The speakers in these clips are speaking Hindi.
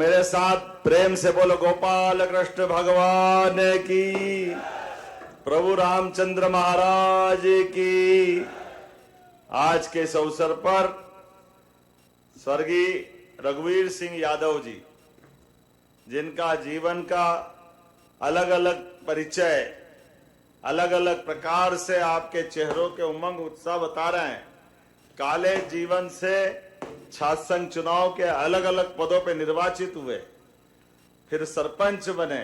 मेरे साथ प्रेम से बोलो गोपाल कृष्ण भगवान की, प्रभु रामचंद्र महाराज की। आज के इस अवसर पर स्वर्गीय रघुवीर सिंह यादव जी, जिनका जीवन का अलग अलग परिचय अलग अलग प्रकार से आपके चेहरों के उमंग उत्साह बता रहे हैं। कॉलेज जीवन से छात्र संघ चुनाव के अलग अलग पदों पर निर्वाचित हुए, फिर सरपंच बने,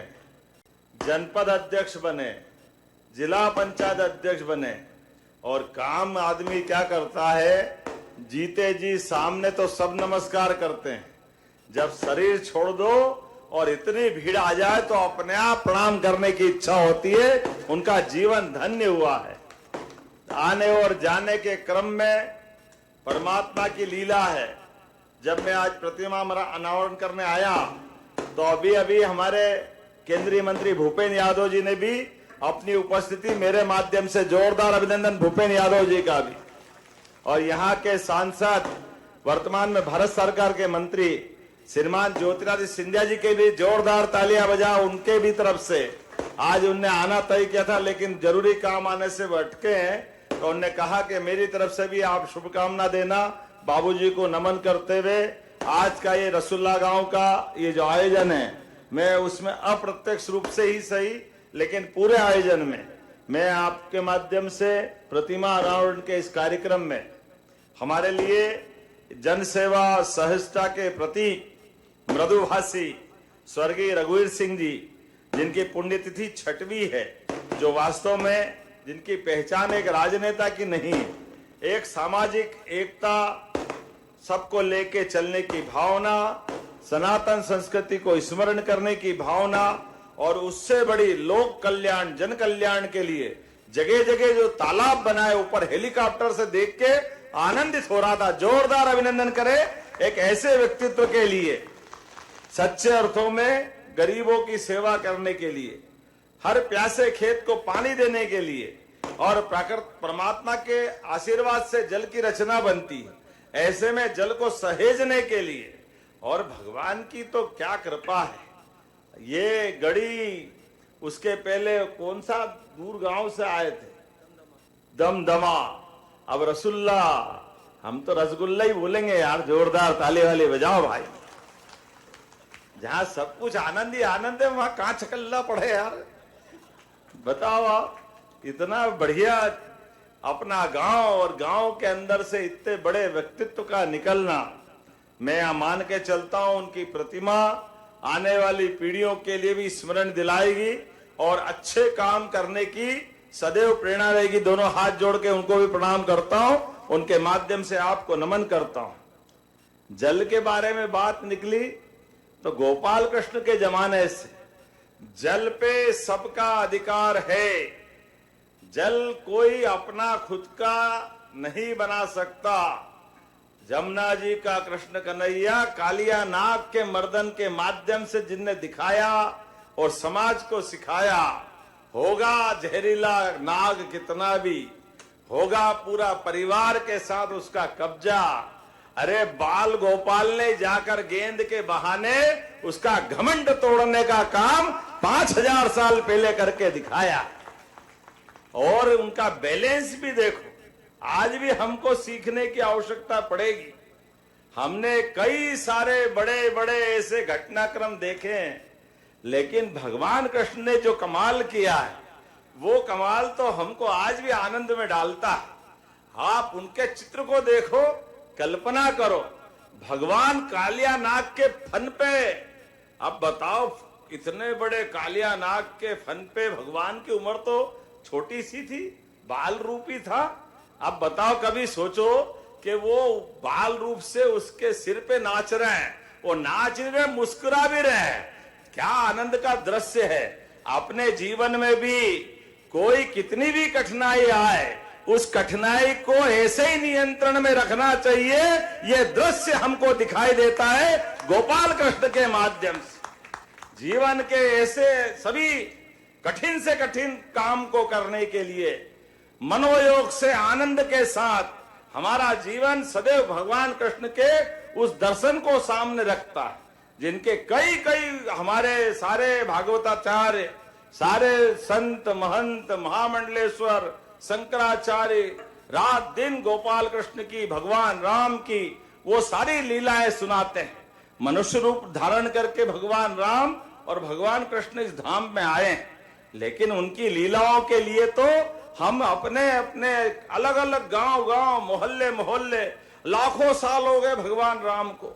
जनपद अध्यक्ष बने, जिला पंचायत अध्यक्ष बने। और काम आदमी क्या करता है, जीते जी सामने तो सब नमस्कार करते हैं, जब शरीर छोड़ दो और इतनी भीड़ आ जाए तो अपने आप प्रणाम करने की इच्छा होती है। उनका जीवन धन्य हुआ है। आने और जाने के क्रम में परमात्मा की लीला है। जब मैं आज प्रतिमा अनावरण करने आया तो अभी हमारे केंद्रीय मंत्री भूपेंद्र यादव जी ने भी अपनी उपस्थिति मेरे माध्यम से जोरदार अभिनंदन भूपेंद्र यादव जी का भी, और यहाँ के सांसद वर्तमान में भारत सरकार के मंत्री श्रीमान ज्योतिरादित्य सिंधिया जी के भी जोरदार तालियां बजाओ, उनके भी तरफ से। आज उनने आना तय किया था लेकिन जरूरी काम आने से भटके हैं, तो उन्होंने कहा कि मेरी तरफ से भी आप शुभकामना देना। बाबूजी को नमन करते हुए आज का ये रसुल्ला गांव का ये जो आयोजन है, मैं उसमें अप्रत्यक्ष रूप से ही सही लेकिन पूरे आयोजन में मैं आपके माध्यम से प्रतिमा अनावरण के इस कार्यक्रम में हमारे लिए जन सेवा सहजता के प्रतीक मृदुभाषी स्वर्गीय रघुवीर सिंह जी, जिनकी पुण्यतिथि 6वीं है, जो वास्तव में जिनकी पहचान एक राजनेता की नहीं है, एक सामाजिक एकता, सबको लेके चलने की भावना, सनातन संस्कृति को स्मरण करने की भावना, और उससे बड़ी लोक कल्याण जन कल्याण के लिए जगह जगह जो तालाब बनाए ऊपर हेलीकॉप्टर से देख के आनंदित हो रहा था। जोरदार अभिनंदन करें एक ऐसे व्यक्तित्व के लिए, सच्चे अर्थों में गरीबों की सेवा करने के लिए, हर प्यासे खेत को पानी देने के लिए, और परमात्मा के आशीर्वाद से जल की रचना बनती है, ऐसे में जल को सहेजने के लिए। और भगवान की तो क्या कृपा है। ये गढ़ी, उसके पहले कौन सा दूर गांव से आए थे, दमदमा, अब रसुल्ला। हम तो रसगुल्ला ही बोलेंगे यार। जोरदार ताली वाली बजाओ भाई। जहां सब कुछ आनंद ही आनंद है, वहां कहां छकल्ला पड़े यार। बताओ आप, इतना बढ़िया अपना गांव, और गांव के अंदर से इतने बड़े व्यक्तित्व का निकलना, मैं मान के चलता हूं उनकी प्रतिमा आने वाली पीढ़ियों के लिए भी स्मरण दिलाएगी और अच्छे काम करने की सदैव प्रेरणा रहेगी। दोनों हाथ जोड़ के उनको भी प्रणाम करता हूं, उनके माध्यम से आपको नमन करता हूं। जल के बारे में बात निकली तो गोपाल कृष्ण के जमाने से जल पे सबका अधिकार है। जल कोई अपना खुद का नहीं बना सकता। जमुना जी का कृष्ण कन्हैया कालिया नाग के मर्दन के माध्यम से जिनने दिखाया और समाज को सिखाया, होगा जहरीला नाग कितना भी, होगा पूरा परिवार के साथ उसका कब्जा। अरे बाल गोपाल ने जाकर गेंद के बहाने उसका घमंड तोड़ने का काम 5000 साल पहले करके दिखाया। और उनका बैलेंस भी देखो, आज भी हमको सीखने की आवश्यकता पड़ेगी। हमने कई सारे बड़े बड़े ऐसे घटनाक्रम देखे हैं, लेकिन भगवान कृष्ण ने जो कमाल किया है, वो कमाल तो हमको आज भी आनंद में डालता है। आप उनके चित्र को देखो, कल्पना करो, भगवान कालिया नाग के फन पे। अब बताओ, इतने बड़े कालिया नाग के फन पे भगवान की उम्र तो छोटी सी थी, बाल रूपी था। अब बताओ, कभी सोचो कि वो बाल रूप से उसके सिर पे नाच रहे हैं, वो नाच रहे, मुस्कुरा भी रहे हैं। क्या आनंद का दृश्य है। अपने जीवन में भी कोई कितनी भी कठिनाई आए, उस कठिनाई को ऐसे ही नियंत्रण में रखना चाहिए। ये दृश्य हमको दिखाई देता है गोपाल कृष्ण के माध्यम से। जीवन के ऐसे सभी कठिन से कठिन काम को करने के लिए मनोयोग से आनंद के साथ हमारा जीवन सदैव भगवान कृष्ण के उस दर्शन को सामने रखता है। जिनके कई कई हमारे सारे भागवताचार्य, सारे संत महंत महामंडलेश्वर शंकराचार्य रात दिन गोपाल कृष्ण की, भगवान राम की वो सारी लीलाएं सुनाते हैं। मनुष्य रूप धारण करके भगवान राम और भगवान कृष्ण इस धाम में आए हैं, लेकिन उनकी लीलाओं के लिए तो हम अपने अपने अलग अलग गांव गांव, मोहल्ले मोहल्ले, लाखों साल हो गए भगवान राम को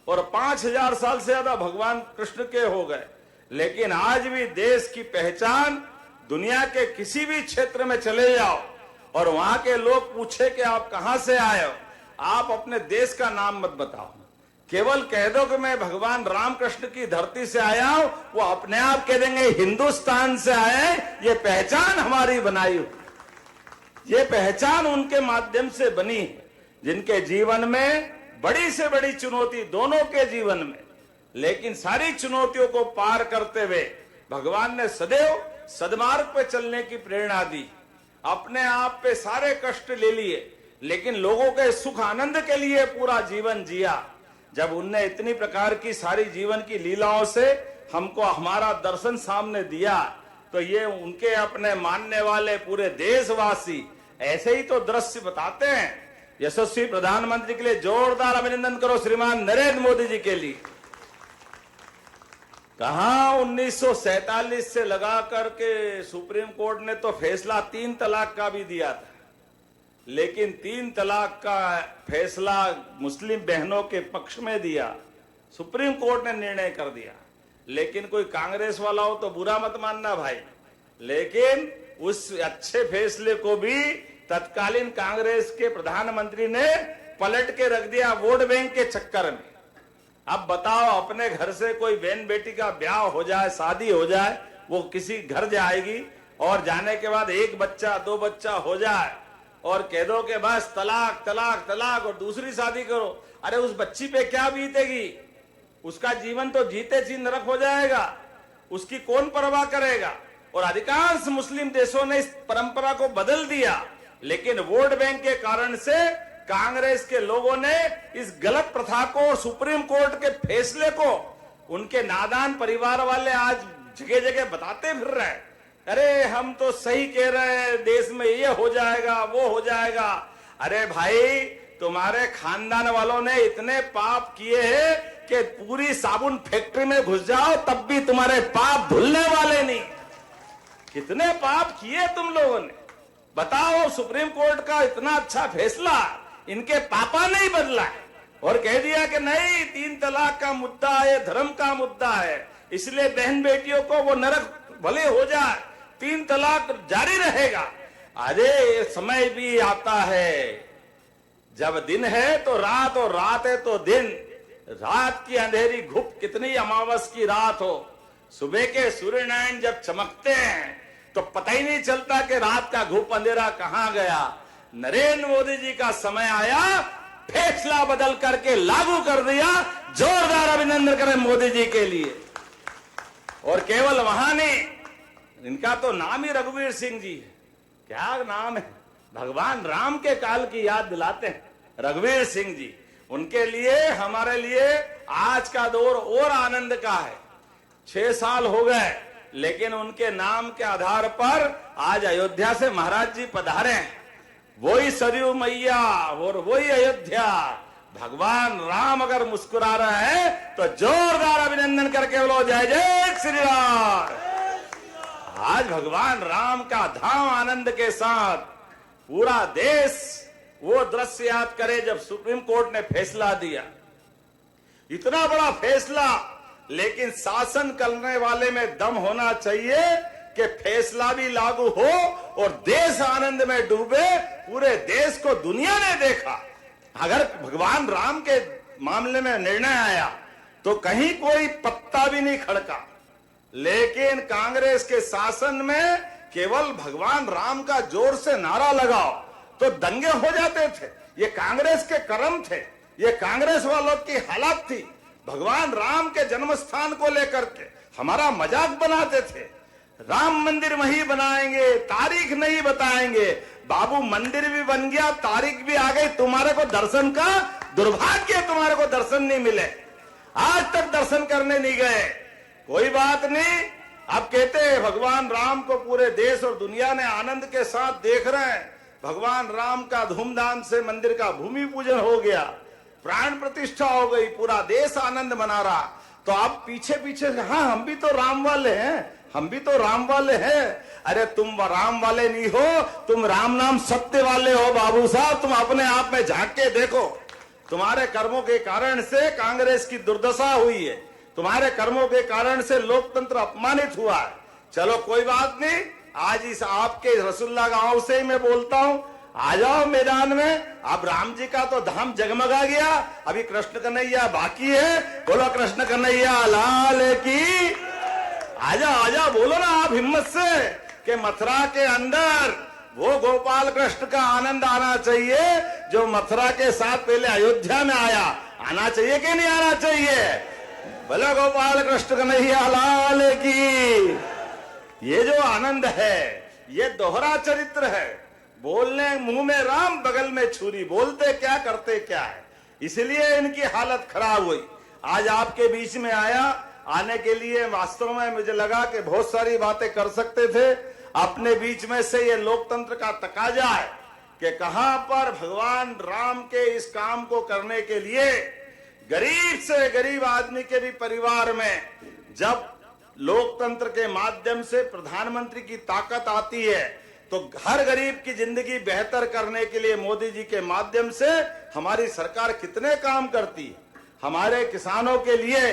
और 5000 साल से ज्यादा भगवान कृष्ण के हो गए, लेकिन आज भी देश की पहचान, दुनिया के किसी भी क्षेत्र में चले जाओ और वहां के लोग पूछे कि आप कहां से आए हो, आप अपने देश का नाम मत बताओ, केवल कह दो कि मैं भगवान रामकृष्ण की धरती से आया हूं, वो अपने आप कह देंगे हिंदुस्तान से आए। ये पहचान हमारी बनाई हुई, ये पहचान उनके माध्यम से बनी है, जिनके जीवन में बड़ी से बड़ी चुनौती, दोनों के जीवन में, लेकिन सारी चुनौतियों को पार करते हुए भगवान ने सदैव सद्मार्ग पे चलने की प्रेरणा दी। अपने आप पे सारे कष्ट ले लिए, लेकिन लोगों के सुख आनंद के लिए पूरा जीवन जिया। जब उनने इतनी प्रकार की सारी जीवन की लीलाओं से हमको हमारा दर्शन सामने दिया, तो ये उनके अपने मानने वाले पूरे देशवासी ऐसे ही तो दृश्य बताते हैं। यशस्वी प्रधानमंत्री के लिए जोरदार अभिनंदन करो श्रीमान नरेंद्र मोदी जी के लिए। कहां 1947 से लगा करके सुप्रीम कोर्ट ने तो फैसला 3 तलाक का भी दिया था, लेकिन 3 तलाक का फैसला मुस्लिम बहनों के पक्ष में दिया, सुप्रीम कोर्ट ने निर्णय कर दिया। लेकिन कोई कांग्रेस वाला हो तो बुरा मत मानना भाई, लेकिन उस अच्छे फैसले को भी तत्कालीन कांग्रेस के प्रधानमंत्री ने पलट के रख दिया वोट बैंक के चक्कर में। अब बताओ, अपने घर से कोई बहन बेटी का ब्याह हो जाए, शादी हो जाए, वो किसी घर जाएगी और जाने के बाद 1 बच्चा 2 बच्चा हो जाए और कह दो कि बस तलाक तलाक तलाक और दूसरी शादी करो। अरे उस बच्ची पे क्या बीतेगी? उसका जीवन तो जीते जी नरक हो जाएगा, उसकी कौन परवाह करेगा? और अधिकांश मुस्लिम देशों ने इस परंपरा को बदल दिया, लेकिन वोट बैंक के कारण से कांग्रेस के लोगों ने इस गलत प्रथा को और सुप्रीम कोर्ट के फैसले को उनके नादान परिवार वाले आज जगह जगह बताते फिर रहे हैं, अरे हम तो सही कह रहे हैं, देश में ये हो जाएगा वो हो जाएगा। अरे भाई, तुम्हारे खानदान वालों ने इतने पाप किए हैं कि पूरी साबुन फैक्ट्री में घुस जाओ तब भी तुम्हारे पाप धुलने वाले नहीं। कितने पाप किए तुम लोगों ने, बताओ। सुप्रीम कोर्ट का इतना अच्छा फैसला इनके पापा नहीं बदला है और कह दिया कि नहीं, 3 तलाक का मुद्दा है, धर्म का मुद्दा है, इसलिए बहन बेटियों को वो नरक भले हो जाए, 3 तलाक जारी रहेगा। अरे समय भी आता है, जब दिन है तो रात और रात है तो दिन। रात की अंधेरी घुप कितनी अमावस की रात हो, सुबह के सूर्य नारायण जब चमकते हैं तो पता ही नहीं चलता कि रात का घुप अंधेरा कहां गया। नरेंद्र मोदी जी का समय आया, फैसला बदल करके लागू कर दिया। जोरदार अभिनंदन करें मोदी जी के लिए। और केवल वहां नहीं, इनका तो नाम ही रघुवीर सिंह जी है। क्या नाम है, भगवान राम के काल की याद दिलाते हैं रघुवीर सिंह जी। उनके लिए, हमारे लिए आज का दौर और आनंद का है। 6 साल हो गए, लेकिन उनके नाम के आधार पर आज अयोध्या से महाराज जी पधारे हैं। वही सरयू मैया और वही अयोध्या। भगवान राम अगर मुस्कुरा रहा है तो जोरदार अभिनंदन करके बोलो जय जय श्री राम। आज भगवान राम का धाम आनंद के साथ पूरा देश वो दृश्य याद करे जब सुप्रीम कोर्ट ने फैसला दिया। इतना बड़ा फैसला, लेकिन शासन करने वाले में दम होना चाहिए कि फैसला भी लागू हो और देश आनंद में डूबे। पूरे देश को दुनिया ने देखा। अगर भगवान राम के मामले में निर्णय आया तो कहीं कोई पत्ता भी नहीं खड़का, लेकिन कांग्रेस के शासन में केवल भगवान राम का जोर से नारा लगाओ तो दंगे हो जाते थे। ये कांग्रेस के कर्म थे, ये कांग्रेस वालों की हालत थी। भगवान राम के जन्म स्थान को लेकर के हमारा मजाक बनाते थे। राम मंदिर वहीं बनाएंगे, तारीख नहीं बताएंगे। बाबू मंदिर भी बन गया, तारीख भी आ गई, तुम्हारे को दर्शन का दुर्भाग्य, तुम्हारे को दर्शन नहीं मिले। आज तक दर्शन करने नहीं गए। कोई बात नहीं, अब कहते हैं भगवान राम को पूरे देश और दुनिया ने आनंद के साथ देख रहे हैं। भगवान राम का धूमधाम से मंदिर का भूमि पूजन हो गया, प्राण प्रतिष्ठा हो गई, पूरा देश आनंद मना रहा। तो अब पीछे पीछे हाँ हम भी तो राम वाले हैं, हम भी तो राम वाले हैं। अरे तुम राम वाले नहीं हो, तुम राम नाम सत्य वाले हो बाबू साहब। तुम अपने आप में झांक के देखो, तुम्हारे कर्मों के कारण से कांग्रेस की दुर्दशा हुई है, तुम्हारे कर्मों के कारण से लोकतंत्र अपमानित हुआ है। चलो कोई बात नहीं, आज इस आपके रसुल्ला गांव से ही मैं बोलता हूं, आ जाओ मैदान में। अब राम जी का तो धाम जगमगा गया, अभी कृष्ण कन्हैया बाकी है। बोलो कृष्ण कन्हैया लाल की। आजा बोलो ना आप हिम्मत से कि मथुरा के अंदर वो गोपाल कृष्ण का आनंद आना चाहिए जो मथुरा के साथ पहले अयोध्या में आया। आना चाहिए कि नहीं आना चाहिए? बोलो गोपाल कृष्ण कन्हैया लाल की। ये जो आनंद है ये दोहरा चरित्र है। बोलने मुंह में राम बगल में छुरी, बोलते क्या करते क्या है। इसलिए इनकी हालत खराब हुई। आज आपके बीच में आया, आने के लिए वास्तव में मुझे लगा कि बहुत सारी बातें कर सकते थे। अपने बीच में से ये लोकतंत्र का तकाजा है कि कहां पर भगवान राम के इस काम को करने के लिए गरीब से गरीब आदमी के भी परिवार में जब लोकतंत्र के माध्यम से प्रधानमंत्री की ताकत आती है तो हर गरीब की जिंदगी बेहतर करने के लिए मोदी जी के माध्यम से हमारी सरकार कितने काम करती है। हमारे किसानों के लिए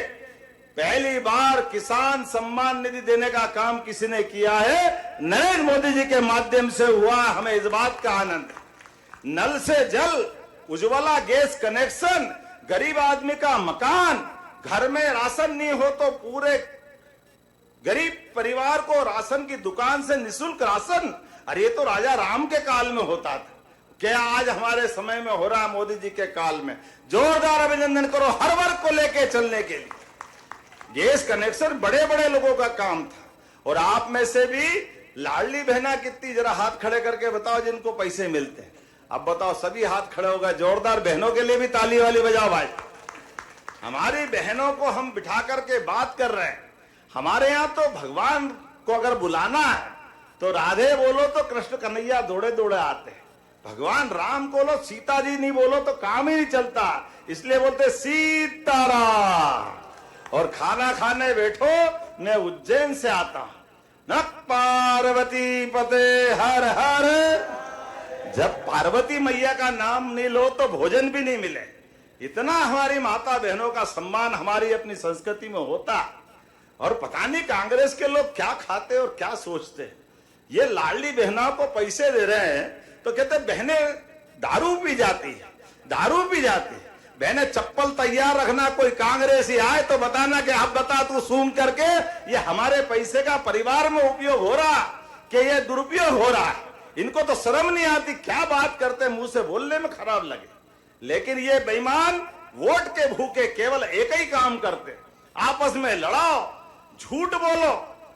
पहली बार किसान सम्मान निधि देने का काम किसी ने किया है, नरेंद्र मोदी जी के माध्यम से हुआ। हमें इस बात का आनंद है। नल से जल, उज्ज्वला गैस कनेक्शन, गरीब आदमी का मकान, घर में राशन नहीं हो तो पूरे गरीब परिवार को राशन की दुकान से निःशुल्क राशन। अरे ये तो राजा राम के काल में होता था, क्या आज हमारे समय में हो रहा मोदी जी के काल में। जोरदार अभिनंदन करो हर वर्ग को लेके चलने के लिए। गैस कनेक्शन बड़े बड़े लोगों का काम था। और आप में से भी लाडली बहना कितनी, जरा हाथ खड़े करके बताओ जिनको पैसे मिलते हैं। अब बताओ, सभी हाथ खड़े हो गए। जोरदार बहनों के लिए भी ताली वाली बजाओ भाई। हमारी बहनों को हम बिठा करके बात कर रहे हैं। हमारे यहाँ तो भगवान को अगर बुलाना है तो राधे बोलो तो कृष्ण कन्हैया दौड़े दौड़े आते हैं। भगवान राम को लो, सीता जी नहीं बोलो तो काम ही नहीं चलता। इसलिए बोलते सीताराम। और खाना खाने बैठो, मैं उज्जैन से आता हूं। न पार्वती पते हर हर। जब पार्वती मैया का नाम नहीं लो तो भोजन भी नहीं मिले। इतना हमारी माता बहनों का सम्मान हमारी अपनी संस्कृति में होता। और पता नहीं कांग्रेस के लोग क्या खाते और क्या सोचते हैं। ये लाडली बहनों को पैसे दे रहे हैं तो कहते बहनें दारू पी जाती है, दारू पी जाती है। बहने चप्पल तैयार रखना, कोई कांग्रेसी आए तो बताना कि आप बता तू सूंघ करके ये हमारे पैसे का परिवार में उपयोग हो रहा कि ये दुरुपयोग हो रहा है। इनको तो शर्म नहीं आती, क्या बात करते, मुंह से बोलने में खराब लगे। लेकिन ये बेईमान वोट के भूखे केवल एक ही काम करते, आपस में लड़ाओ, झूठ बोलो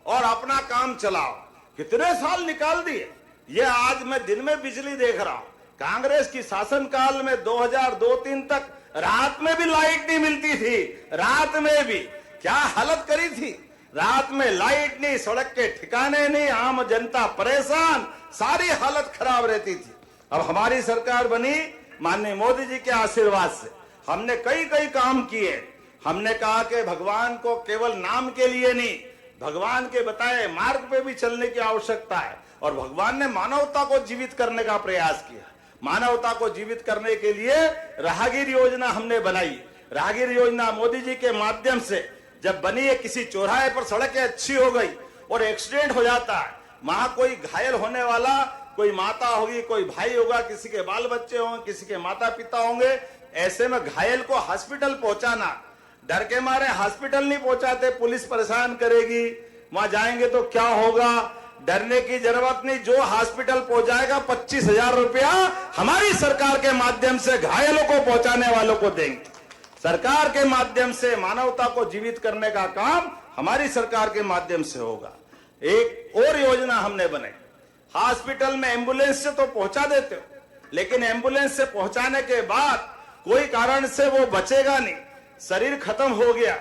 और अपना काम चलाओ। कितने साल निकाल दिए। ये आज मैं दिन में बिजली देख रहा हूं। कांग्रेस की शासनकाल में 2002-03 तक रात में भी लाइट नहीं मिलती थी। रात में भी क्या हालत करी थी। रात में लाइट नहीं, सड़क के ठिकाने नहीं, आम जनता परेशान, सारी हालत खराब रहती थी। अब हमारी सरकार बनी माननीय मोदी जी के आशीर्वाद से। हमने कई कई काम किए। हमने कहा कि भगवान को केवल नाम के लिए नहीं, भगवान के बताए मार्ग पे भी चलने की आवश्यकता है। और भगवान ने मानवता को जीवित करने का प्रयास किया। मानवता को जीवित करने के लिए राहगीर योजना हमने बनाई। राहगीर योजना मोदी जी के माध्यम से जब बनी है, किसी चौराहे पर सड़कें अच्छी हो गई और एक्सीडेंट हो जाता है, वहां कोई घायल होने वाला, कोई माता होगी, कोई भाई होगा, किसी के बाल बच्चे होंगे, किसी के माता पिता होंगे। ऐसे में घायल को हॉस्पिटल पहुंचाना, डर के मारे हॉस्पिटल नहीं पहुंचाते, पुलिस परेशान करेगी, वहां जाएंगे तो क्या होगा। डरने की जरूरत नहीं, जो हॉस्पिटल पहुंचाएगा 25,000 रुपया हमारी सरकार के माध्यम से घायलों को पहुंचाने वालों को देंगे। सरकार के माध्यम से मानवता को जीवित करने का काम हमारी सरकार के माध्यम से होगा। एक और योजना हमने बनाई। हॉस्पिटल में एम्बुलेंस से तो पहुंचा देते हो, लेकिन एम्बुलेंस से पहुंचाने के बाद कोई कारण से वो बचेगा नहीं, शरीर खत्म हो गया,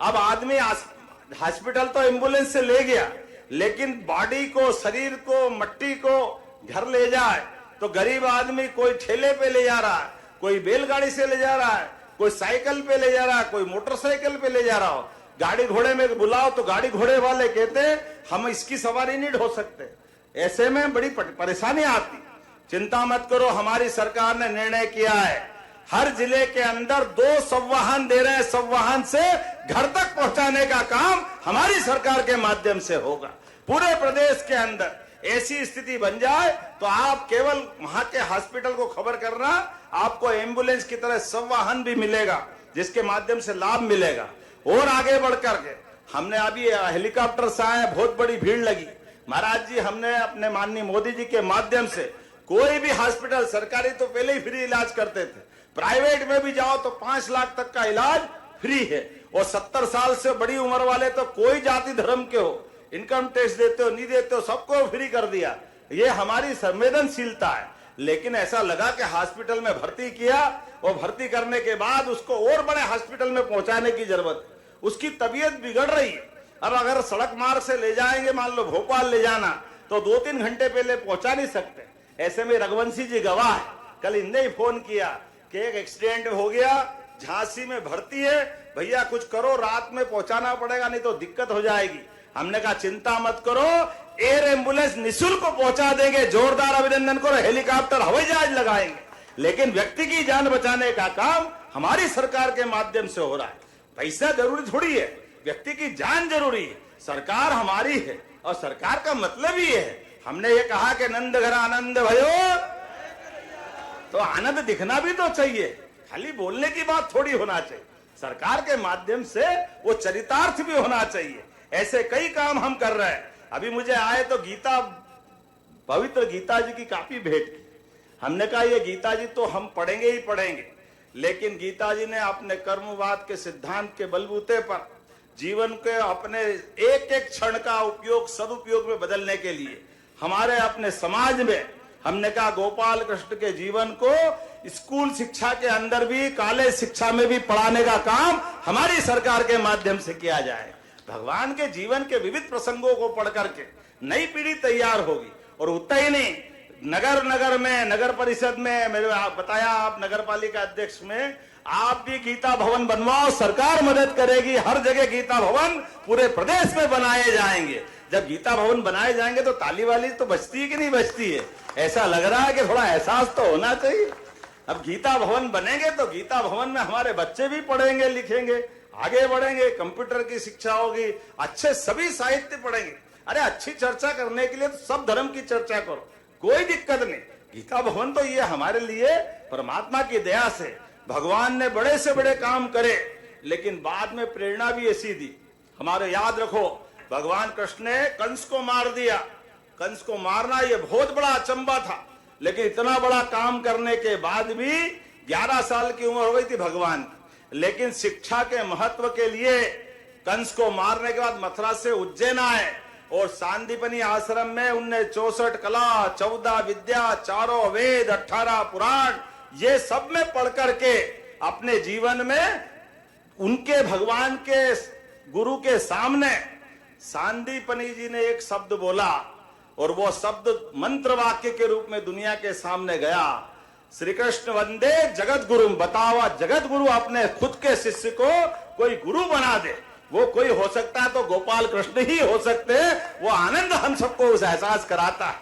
अब आदमी हॉस्पिटल तो एम्बुलेंस से ले गया, लेकिन बॉडी को, शरीर को, मट्टी को घर ले जाए तो गरीब आदमी कोई ठेले पे ले जा रहा है, कोई बैलगाड़ी से ले जा रहा है, कोई साइकिल पे ले जा रहा है, कोई मोटरसाइकिल पे ले जा रहा हो। गाड़ी घोड़े में बुलाओ तो गाड़ी घोड़े वाले कहते हैं हम इसकी सवारी नहीं ढो सकते। ऐसे में बड़ी परेशानी आती। चिंता मत करो, हमारी सरकार ने निर्णय किया है, हर जिले के अंदर 2 संवाहन दे रहे हैं। संवाहन से घर तक पहुंचाने का काम हमारी सरकार के माध्यम से होगा। पूरे प्रदेश के अंदर ऐसी स्थिति बन जाए तो आप केवल वहां के हॉस्पिटल को खबर करना, आपको एम्बुलेंस की तरह संवाहन भी मिलेगा, जिसके माध्यम से लाभ मिलेगा। और आगे बढ़कर के हमने अभी हेलीकॉप्टर से आए, बहुत बड़ी भीड़ लगी। महाराज जी, हमने अपने माननीय मोदी जी के माध्यम से कोई भी हॉस्पिटल, सरकारी तो पहले ही फ्री इलाज करते थे, प्राइवेट में भी जाओ तो 5 लाख तक का इलाज फ्री है। और 70 साल से बड़ी उम्र वाले तो कोई जाति धर्म के हो, इनकम टैक्स देते हो नहीं देते हो, सबको फ्री कर दिया। ये हमारी संवेदनशीलता है। लेकिन ऐसा लगा कि हॉस्पिटल में भर्ती किया और भर्ती करने के बाद उसको और बड़े हॉस्पिटल में पहुंचाने की जरूरत है। उसकी तबीयत बिगड़ रही है। अब अगर सड़क मार्ग से ले जाएंगे, मान लो भोपाल ले जाना, तो 2-3 घंटे पहले पहुंचा नहीं सकते। ऐसे में रघुवंशी जी गवाह है। कल इनने ही फोन किया कि एक एक्सीडेंट हो गया, झांसी में भर्ती है, भैया कुछ करो, रात में पहुंचाना पड़ेगा, नहीं तो दिक्कत हो जाएगी। हमने कहा चिंता मत करो, एयर एम्बुलेंस निःशुल्क पहुंचा देंगे, जोरदार अभिनंदन करो, हेलीकॉप्टर हवाई जहाज लगाएंगे। लेकिन व्यक्ति की जान बचाने का काम हमारी सरकार के माध्यम से हो रहा है। पैसा जरूरी थोड़ी है, व्यक्ति की जान जरूरी है। सरकार हमारी है और सरकार का मतलब ही है। हमने ये कहा कि नंद घर आनंद भयो, तो आनंद दिखना भी तो चाहिए, खाली बोलने की बात थोड़ी होना चाहिए। सरकार के माध्यम से वो चरितार्थ भी होना चाहिए। ऐसे कई काम हम कर रहे हैं। अभी मुझे आए तो गीता, पवित्र गीता जी की कापी भेंट की। हमने कहा ये गीता जी तो हम पढ़ेंगे ही पढ़ेंगे, लेकिन गीता जी ने अपने कर्मवाद के सिद्धांत के बलबूते पर जीवन के अपने एक एक क्षण का उपयोग सदुपयोग में बदलने के लिए हमारे अपने समाज में, हमने कहा गोपाल कृष्ण के जीवन को स्कूल शिक्षा के अंदर भी, कॉलेज शिक्षा में भी पढ़ाने का काम हमारी सरकार के माध्यम से किया जाए। भगवान के जीवन के विविध प्रसंगों को पढ़ करके नई पीढ़ी तैयार होगी। और उतना ही नहीं, नगर नगर में, नगर परिषद में, मेरे बताया आप नगर पालिका अध्यक्ष में, आप भी गीता भवन बनवाओ, सरकार मदद करेगी। हर जगह गीता भवन पूरे प्रदेश में बनाए जाएंगे। जब गीता भवन बनाए जाएंगे तो ताली वाली तो बजती है कि नहीं बजती है? ऐसा लग रहा है कि थोड़ा एहसास तो होना चाहिए। अब गीता भवन बनेंगे तो गीता भवन में हमारे बच्चे भी पढ़ेंगे, लिखेंगे, आगे बढ़ेंगे, कंप्यूटर की शिक्षा होगी, अच्छे सभी साहित्य पढ़ेंगे। अरे अच्छी चर्चा करने के लिए तो सब धर्म की चर्चा करो, कोई दिक्कत नहीं। गीता भवन तो ये हमारे लिए परमात्मा की दया से भगवान ने बड़े से बड़े काम करे, लेकिन बाद में प्रेरणा भी ऐसी दी। हमारे याद रखो, भगवान कृष्ण ने कंस को मार दिया। कंस को मारना ये बहुत बड़ा अचंबा था, लेकिन इतना बड़ा काम करने के बाद भी 11 साल की उम्र हो गई थी भगवान की, लेकिन शिक्षा के महत्व के लिए कंस को मारने के बाद मथुरा से उज्जैन आए और सांदीपनी आश्रम में उनने 64 कला, 14 विद्या, 4 वेद, 18 पुराण, ये सब में पढ़ करके अपने जीवन में उनके भगवान के गुरु के सामने सांदीपनी जी ने एक शब्द बोला और वो शब्द मंत्र वाक्य के रूप में दुनिया के सामने गया। श्री कृष्ण वंदे जगत गुरु। बतावा, जगत गुरु अपने खुद के शिष्य को कोई गुरु बना दे, वो कोई हो सकता है तो गोपाल कृष्ण ही हो सकते हैं। वो आनंद हम सबको उस एहसास कराता है।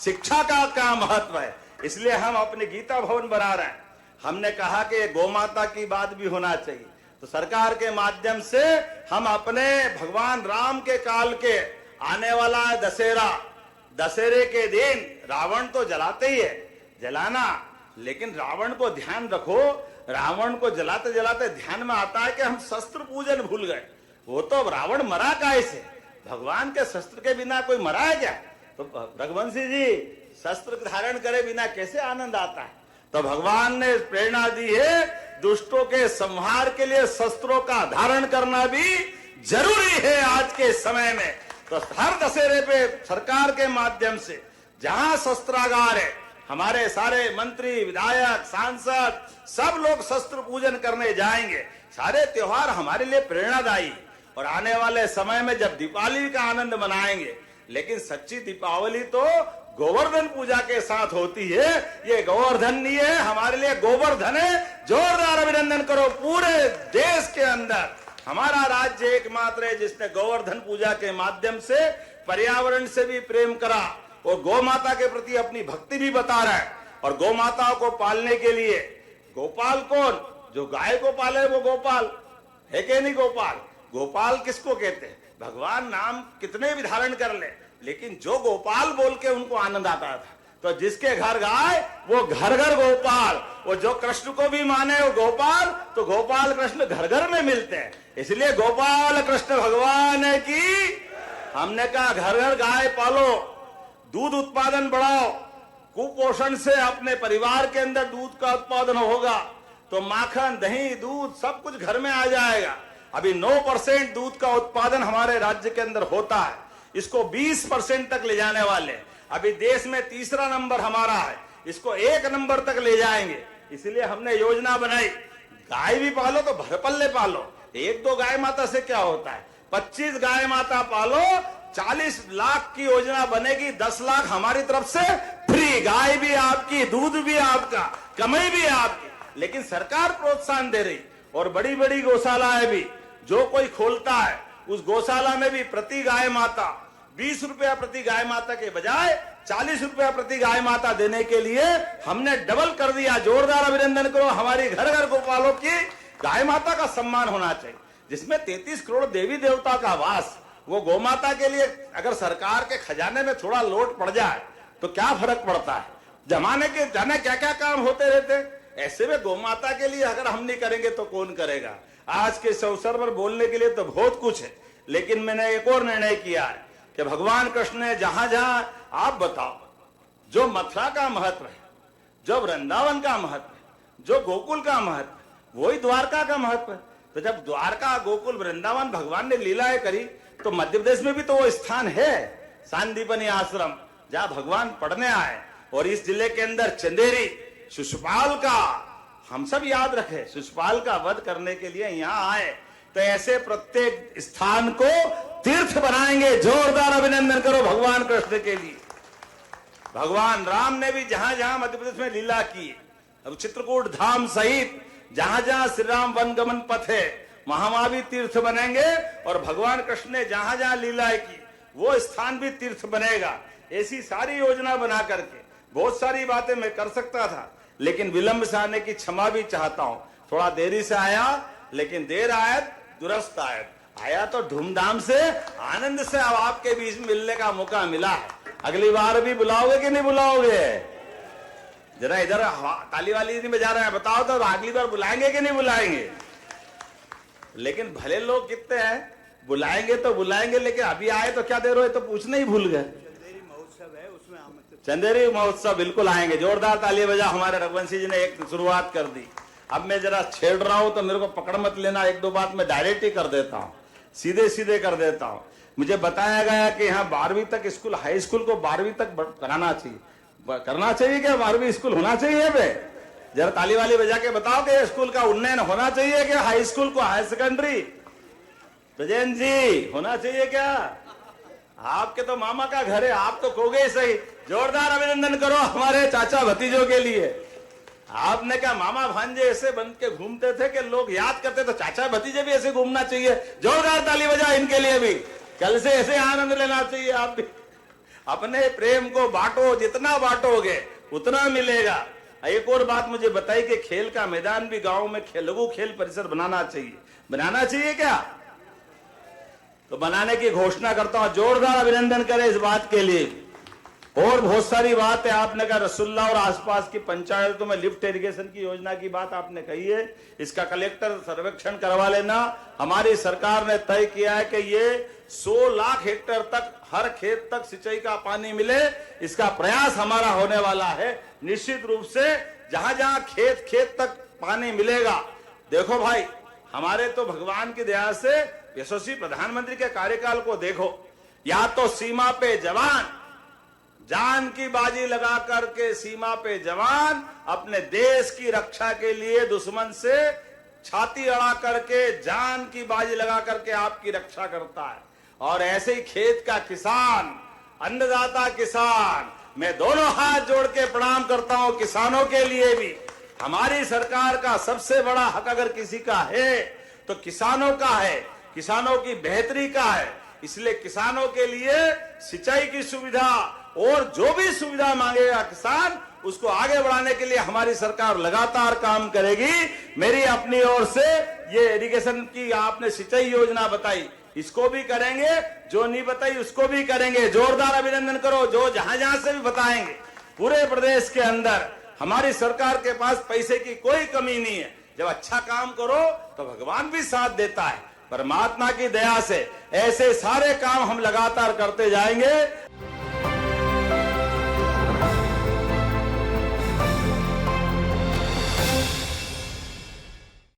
शिक्षा का क्या महत्व है, इसलिए हम अपने गीता भवन बना रहे हैं। हमने कहा कि गौ माता की बात भी होना चाहिए, तो सरकार के माध्यम से हम अपने भगवान राम के काल के आने वाला है दशहरा, दशहरे के दिन रावण तो जलाते ही है, जलाना, लेकिन रावण को ध्यान रखो, रावण को जलाते जलाते ध्यान में आता है कि हम शस्त्र पूजन भूल गए। वो तो रावण मरा कैसे? भगवान के शस्त्र के बिना कोई मरा है क्या? तो रघुवंशी जी, शस्त्र धारण करे बिना कैसे आनंद आता है? तो भगवान ने प्रेरणा दी है, दुष्टों के संहार के लिए शस्त्रों का धारण करना भी जरूरी है आज के समय में। तो हर दशहरे पे सरकार के माध्यम से जहां शस्त्रागार है, हमारे सारे मंत्री, विधायक, सांसद सब लोग शस्त्र पूजन करने जाएंगे। सारे त्योहार हमारे लिए प्रेरणादायी, और आने वाले समय में जब दीपावली का आनंद मनाएंगे, लेकिन सच्ची दीपावली तो गोवर्धन पूजा के साथ होती है। ये गोवर्धन नहीं है, हमारे लिए गोवर्धन है। जोरदार अभिनंदन करो। पूरे देश के अंदर हमारा राज्य एकमात्र है जिसने गोवर्धन पूजा के माध्यम से पर्यावरण से भी प्रेम करा और गौ माता के प्रति अपनी भक्ति भी बता रहा है। और गौ माताओं को पालने के लिए गोपाल कौन? जो गाय को पाले वो गोपाल है कि नहीं? गोपाल, गोपाल किसको कहते हैं? भगवान नाम कितने भी धारण कर ले, लेकिन जो गोपाल बोल के उनको आनंद आता था। तो जिसके घर गाय वो घर घर गोपाल, वो जो कृष्ण को भी माने वो गोपाल, तो गोपाल कृष्ण घर घर में मिलते हैं। इसलिए गोपाल कृष्ण भगवान की हमने कहा घर घर गाय पालो, दूध उत्पादन बढ़ाओ। कुपोषण से अपने परिवार के अंदर दूध का उत्पादन होगा तो माखन, दही, दूध सब कुछ घर में आ जाएगा। अभी 9% दूध का उत्पादन हमारे राज्य के अंदर होता है, इसको 20% तक ले जाने वाले। अभी देश में तीसरा नंबर हमारा है, इसको 1 नंबर तक ले जाएंगे। इसलिए हमने योजना बनाई, गाय भी पालो तो भरपल्ले पालो। 1-2 गाय माता से क्या होता है? 25 गाय माता पालो, 40 लाख की योजना बनेगी। 10 लाख हमारी तरफ से फ्री। गाय भी आपकी, दूध भी आपका, कमाई भी आपकी। लेकिन सरकार प्रोत्साहन दे रही, और बड़ी बड़ी गौशालाएं भी जो कोई खोलता है उस गौशाला में भी प्रति गाय माता 20 रुपया प्रति गाय माता के बजाय 40 रुपया प्रति गाय माता देने के लिए हमने डबल कर दिया। जोरदार अभिनंदन करो। हमारी घर घर गोपालों की गाय माता का सम्मान होना चाहिए, जिसमें 33 करोड़ देवी देवता का वास। वो गौ माता के लिए अगर सरकार के खजाने में थोड़ा लोट पड़ जाए तो क्या फर्क पड़ता है? जमाने के जाने क्या क्या काम होते रहते। ऐसे में गौ माता के लिए अगर हम नहीं करेंगे तो कौन करेगा? आज के इस अवसर पर बोलने के लिए तो बहुत कुछ है, लेकिन मैंने एक और निर्णय किया है कि भगवान कृष्ण ने जहां जहां, आप बताओ, जो मथुरा का महत्व है, जो वृंदावन का महत्व है, जो गोकुल का महत्व है, वही द्वारका का महत्व है। तो जब द्वारका, गोकुल, वृंदावन भगवान ने लीलाएं करी, तो मध्य प्रदेश में भी तो वो स्थान है, सांदीपनी आश्रम, जहां भगवान पढ़ने आए। और इस जिले के अंदर चंदेरी शिशुपाल का, हम सब याद रखें, शिशुपाल का वध करने के लिए यहाँ आए। तो ऐसे प्रत्येक स्थान को तीर्थ बनाएंगे। जोरदार अभिनंदन करो भगवान कृष्ण के लिए। भगवान राम ने भी जहां जहां मध्य प्रदेश में लीला की, अब चित्रकूट धाम सहित जहां जहां श्री राम वनगमन पथ है वहां भी तीर्थ बनेंगे। और भगवान कृष्ण ने जहां जहां लीलाएं की वो स्थान भी तीर्थ बनेगा। ऐसी सारी योजना बना करके बहुत सारी बातें मैं कर सकता था, लेकिन विलंब से आने की क्षमा भी चाहता हूं। थोड़ा देरी से आया, लेकिन देर आयत दुरुस्त आयत। आया तो धूमधाम से, आनंद से अब आपके बीच मिलने का मौका मिला है। अगली बार भी बुलाओगे कि नहीं बुलाओगे? जरा इधर ताली वाली नहीं बजा रहे हैं, बताओ तो अगली बार बुलाएंगे कि नहीं बुलाएंगे? लेकिन भले लोग कितने हैं, बुलाएंगे तो बुलाएंगे, लेकिन अभी आए तो क्या देर हो तो पूछना ही भूल गए। चंदेरी महोत्सव बिल्कुल आएंगे। जोरदार ताली बजा। हमारे रघुवंशी जी ने एक शुरुआत कर दी। अब मैं जरा छेड़ रहा हूं तो मेरे को पकड़ मत लेना, 1-2 बात मैं डायरेक्ट ही कर देता हूं, सीधे सीधे कर देता हूं। मुझे बताया गया कि यहाँ 12वीं तक स्कूल, हाई स्कूल को 12वीं तक कराना चाहिए, करना चाहिए क्या? 12वीं स्कूल होना चाहिए पे? जरा ताली वाली बजा के बताओ कि स्कूल का उन्नयन होना चाहिए क्या? हाई स्कूल को हायर सेकेंडरी प्रजेन जी होना चाहिए क्या? आपके तो मामा का घर है, आप तो कहोगे सही। जोरदार अभिनंदन करो हमारे चाचा भतीजों के लिए। आपने क्या मामा भांजे ऐसे बन के घूमते थे कि लोग याद करते, तो चाचा भतीजे भी ऐसे घूमना चाहिए। जोरदार ताली बजा इनके लिए भी। कल से ऐसे आनंद लेना चाहिए आप भी। अपने प्रेम को बांटो, जितना बांटोगे उतना मिलेगा। एक और बात मुझे बताई कि खेल का मैदान भी गांव में लघु खेल परिसर बनाना चाहिए। बनाना चाहिए क्या? तो बनाने की घोषणा करता हूं। जोरदार अभिनंदन करें इस बात के लिए। और बहुत सारी बात है। आपने कहा रसुल्ला और आसपास की पंचायतों में लिफ्ट इरिगेशन की योजना की बात आपने कही है, इसका कलेक्टर सर्वेक्षण करवा लेना। हमारी सरकार ने तय किया है कि ये 100 लाख हेक्टेयर तक, हर खेत तक सिंचाई का पानी मिले, इसका प्रयास हमारा होने वाला है। निश्चित रूप से जहां जहां खेत खेत तक पानी मिलेगा। देखो भाई, हमारे तो भगवान की दया से यशस्वी प्रधानमंत्री के कार्यकाल को देखो। या तो सीमा पे जवान, जान की बाजी लगा करके सीमा पे जवान अपने देश की रक्षा के लिए दुश्मन से छाती अड़ा करके जान की बाजी लगा करके आपकी रक्षा करता है। और ऐसे ही खेत का किसान, अन्नदाता किसान, मैं दोनों हाथ जोड़ के प्रणाम करता हूं किसानों के लिए भी। हमारी सरकार का सबसे बड़ा हक अगर किसी का है तो किसानों का है, किसानों की बेहतरी का है। इसलिए किसानों के लिए सिंचाई की सुविधा और जो भी सुविधा मांगेगा किसान, उसको आगे बढ़ाने के लिए हमारी सरकार लगातार काम करेगी। मेरी अपनी ओर से ये इरिगेशन की आपने सिंचाई योजना बताई, इसको भी करेंगे, जो नहीं बताई उसको भी करेंगे। जोरदार अभिनंदन करो जो जहां जहां से भी बताएंगे। पूरे प्रदेश के अंदर हमारी सरकार के पास पैसे की कोई कमी नहीं है। जब अच्छा काम करो तो भगवान भी साथ देता है। परमात्मा की दया से ऐसे सारे काम हम लगातार करते जाएंगे।